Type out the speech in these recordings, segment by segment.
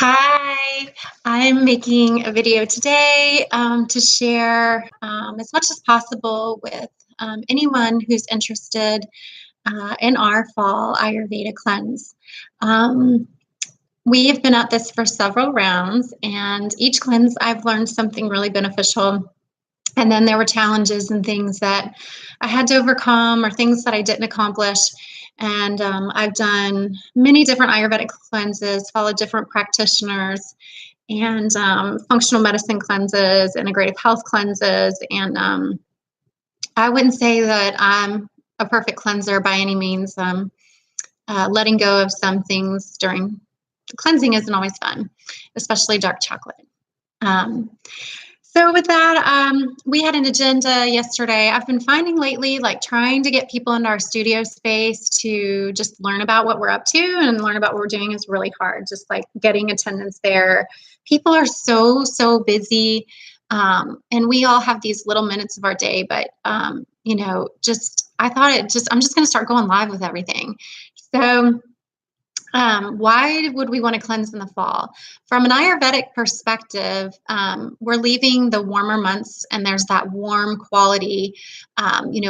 Hi, I'm making a video today to share as much as possible with anyone who's interested in our fall Ayurveda cleanse. Um, we have been at this for several rounds, and each cleanse I've learned something really beneficial. And then there were challenges and things that I had to overcome or things that I didn't accomplish. And I've done many different Ayurvedic cleanses, followed different practitioners, and functional medicine cleanses, integrative health cleanses. And I wouldn't say that I'm a perfect cleanser by any means. Letting go of some things during cleansing isn't always fun, especially dark chocolate. Um, so with that, we had an agenda yesterday. I've been finding lately, like trying to get people into our studio space to just learn about what we're up to and learn about what we're doing is really hard. Just like getting attendance there. People are so busy. And we all have these little minutes of our day, but I'm just going to start going live with everything. So why would we want to cleanse in the fall? From an Ayurvedic perspective, we're leaving the warmer months and there's that warm quality.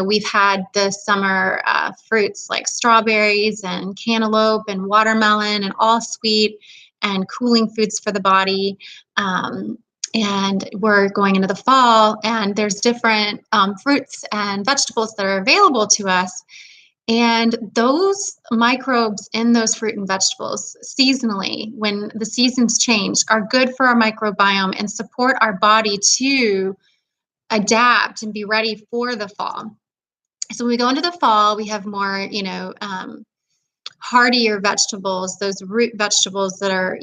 We've had the summer fruits like strawberries and cantaloupe and watermelon and all sweet and cooling foods for the body. And we're going into the fall and there's different fruits and vegetables that are available to us. And those microbes in those fruit and vegetables seasonally, when the seasons change, are good for our microbiome and support our body to adapt and be ready for the fall. So when we go into the fall, we have more, hardier vegetables, those root vegetables that are,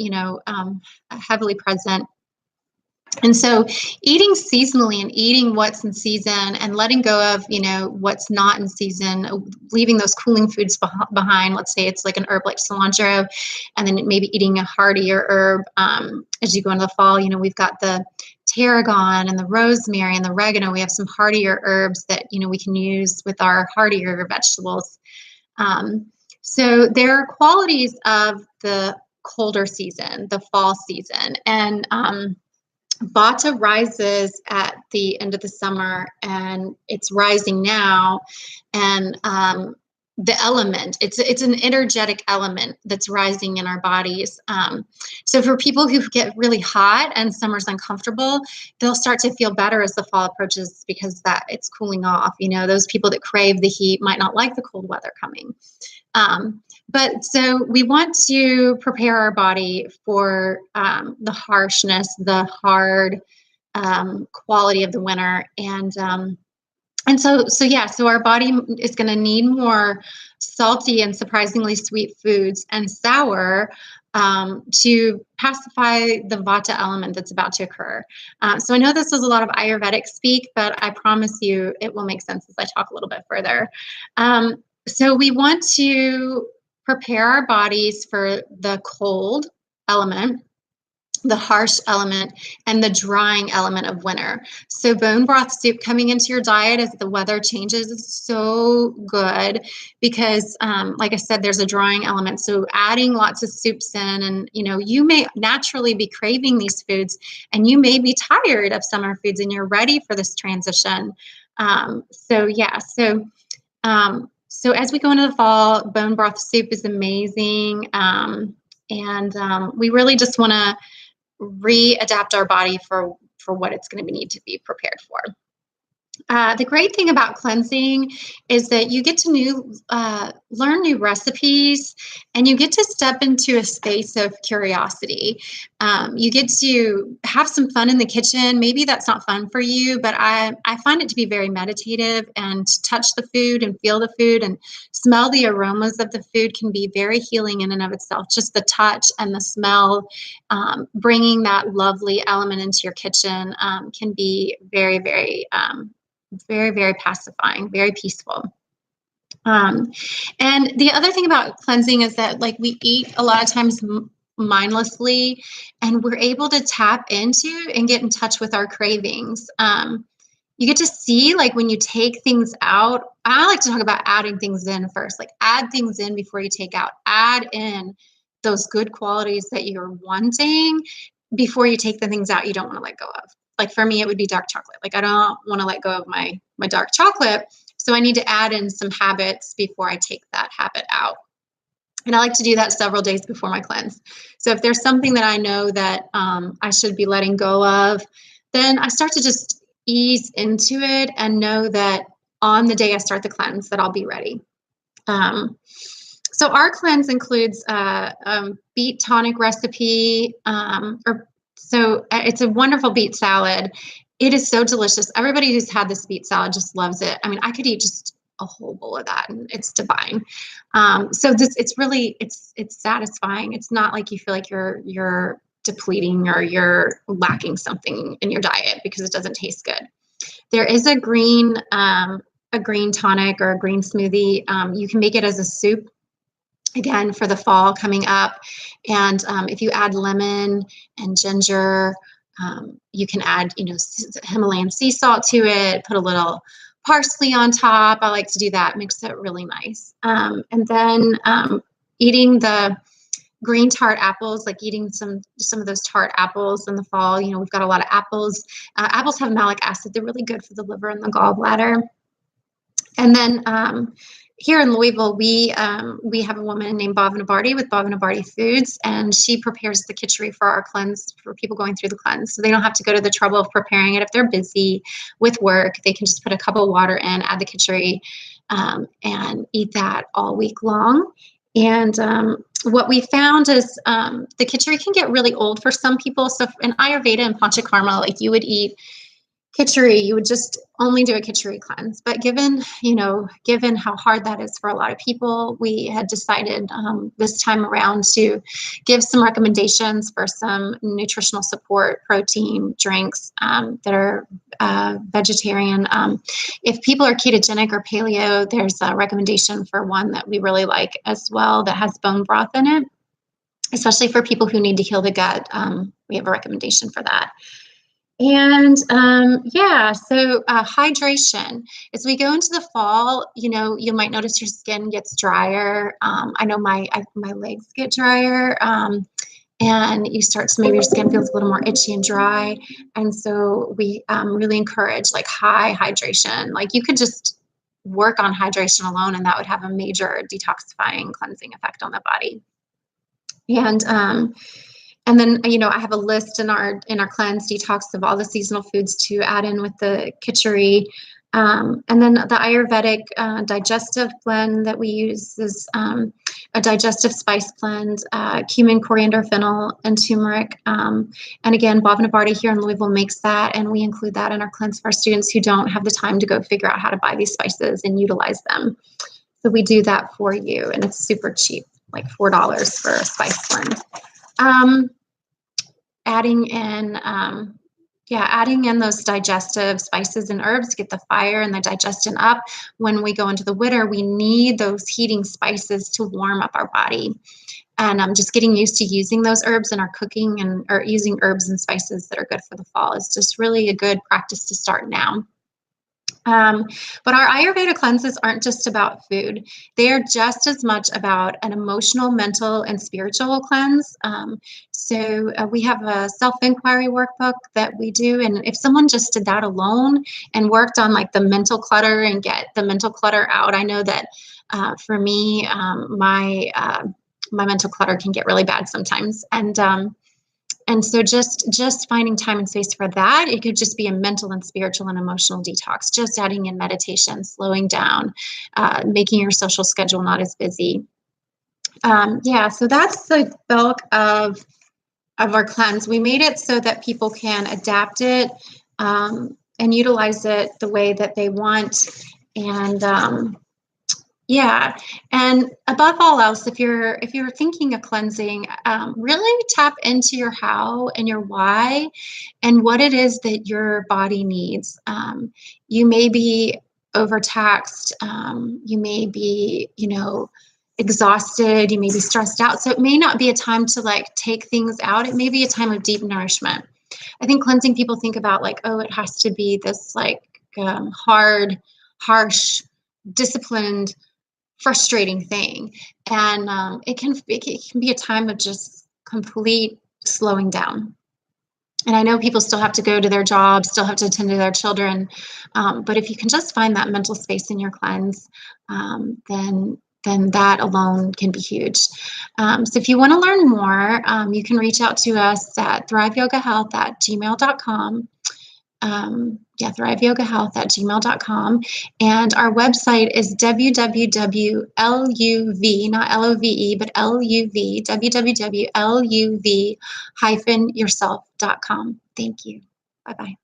heavily present. And so eating seasonally and eating what's in season and letting go of, what's not in season, leaving those cooling foods behind. Let's say it's like an herb like cilantro, and then maybe eating a heartier herb as you go into the fall. We've got the tarragon and the rosemary and the oregano. We have some heartier herbs that, we can use with our heartier vegetables. So there are qualities of the colder season, the fall season. And Vata rises at the end of the summer and it's rising now. And the element, it's an energetic element that's rising in our bodies. So for people who get really hot and summer's uncomfortable, they'll start to feel better as the fall approaches because that it's cooling off. Those people that crave the heat might not like the cold weather coming. But so we want to prepare our body for the harshness, the hard quality of the winter. So our body is going to need more salty and surprisingly sweet foods and sour to pacify the Vata element that's about to occur. So I know this is a lot of Ayurvedic speak, but I promise you it will make sense as I talk a little bit further. So we want to prepare our bodies for the cold element, the harsh element, and the drying element of winter. So bone broth soup coming into your diet as the weather changes is so good because, like I said, there's a drying element. So adding lots of soups in, and you may naturally be craving these foods, and you may be tired of summer foods, and you're ready for this transition. So as we go into the fall, bone broth soup is amazing. We really just want to readapt our body for what it's going to need to be prepared for. The great thing about cleansing is that you get to learn new recipes, and you get to step into a space of curiosity. You get to have some fun in the kitchen. Maybe that's not fun for you, but I find it to be very meditative, and to touch the food and feel the food and smell the aromas of the food can be very healing in and of itself. Just the touch and the smell, bringing that lovely element into your kitchen can be very, very very, very pacifying, very peaceful. And the other thing about cleansing is that we eat a lot of times mindlessly, and we're able to tap into and get in touch with our cravings. You get to see when you take things out. I like to talk about adding things in first, add things in before you take out. Add in those good qualities that you're wanting before you take the things out you don't want to let go of. Like for me, it would be dark chocolate. Like I don't want to let go of my dark chocolate. So I need to add in some habits before I take that habit out. And I like to do that several days before my cleanse. So if there's something that I know that I should be letting go of, then I start to just ease into it and know that on the day I start the cleanse that I'll be ready. So our cleanse includes a beet tonic recipe, it's a wonderful beet salad. It is so delicious. Everybody who's had this beet salad just loves it. I mean, I could eat just a whole bowl of that, and it's divine. It's satisfying. It's not like you feel like you're depleting or you're lacking something in your diet because it doesn't taste good. There is a green tonic or a green smoothie. You can make it as a soup. Again, for the fall coming up. And if you add lemon and ginger, you can add, Himalayan sea salt to it, put a little parsley on top. I like to do that, mix it really nice. And then eating the green tart apples, like eating some of those tart apples in the fall. We've got a lot of apples. Apples have malic acid. They're really good for the liver and the gallbladder. And then here in Louisville, we have a woman named Bhavana Bharti with Bhavana Bharti Foods, and she prepares the khichdi for our cleanse for people going through the cleanse. So they don't have to go to the trouble of preparing it. If they're busy with work, they can just put a cup of water in, add the khichdi, and eat that all week long. And what we found is the khichdi can get really old for some people. So in Ayurveda and Panchakarma, like you would eat khichdi, you would just only do a khichdi cleanse. But given how hard that is for a lot of people, we had decided this time around to give some recommendations for some nutritional support, protein drinks that are vegetarian. If people are ketogenic or paleo, there's a recommendation for one that we really like as well that has bone broth in it, especially for people who need to heal the gut. We have a recommendation for that. And so hydration. As we go into the fall, you might notice your skin gets drier. I know my legs get drier, and you start to maybe your skin feels a little more itchy and dry. And so we really encourage like high hydration. Like you could just work on hydration alone, and that would have a major detoxifying, cleansing effect on the body. And then, I have a list in our cleanse detox of all the seasonal foods to add in with the khichdi. And then the Ayurvedic digestive blend that we use is a digestive spice blend, cumin, coriander, fennel, and turmeric. And again, Bhavana Bharti here in Louisville makes that, and we include that in our cleanse for our students who don't have the time to go figure out how to buy these spices and utilize them. So we do that for you, and it's super cheap, like $4 for a spice blend. Adding in those digestive spices and herbs to get the fire and the digestion up. When we go into the winter, we need those heating spices to warm up our body. And just getting used to using those herbs in our cooking or using herbs and spices that are good for the fall is just really a good practice to start now. But our Ayurveda cleanses aren't just about food. They are just as much about an emotional, mental, and spiritual cleanse. So we have a self-inquiry workbook that we do. And if someone just did that alone and worked on like the mental clutter and get the mental clutter out, I know that for me, my mental clutter can get really bad sometimes. And so just finding time and space for that, it could just be a mental and spiritual and emotional detox, just adding in meditation, slowing down, making your social schedule not as busy. So that's the bulk of our cleanse. We made it so that people can adapt it and utilize it the way that they want. And above all else, if you're thinking of cleansing, really tap into your how and your why and what it is that your body needs. You may be overtaxed. You may be, exhausted. You may be stressed out. So it may not be a time to like take things out. It may be a time of deep nourishment. I think cleansing, people think about like, oh, it has to be this like hard, harsh, disciplined frustrating thing. And it can be a time of just complete slowing down. And I know people still have to go to their jobs, still have to attend to their children. But if you can just find that mental space in your cleanse, then that alone can be huge. So if you want to learn more, you can reach out to us at thriveyogahealth@gmail.com. thriveyogahealth@gmail.com. And our website is www.luv, not LOVE, but LUV, www.luv-yourself.com. Thank you. Bye-bye.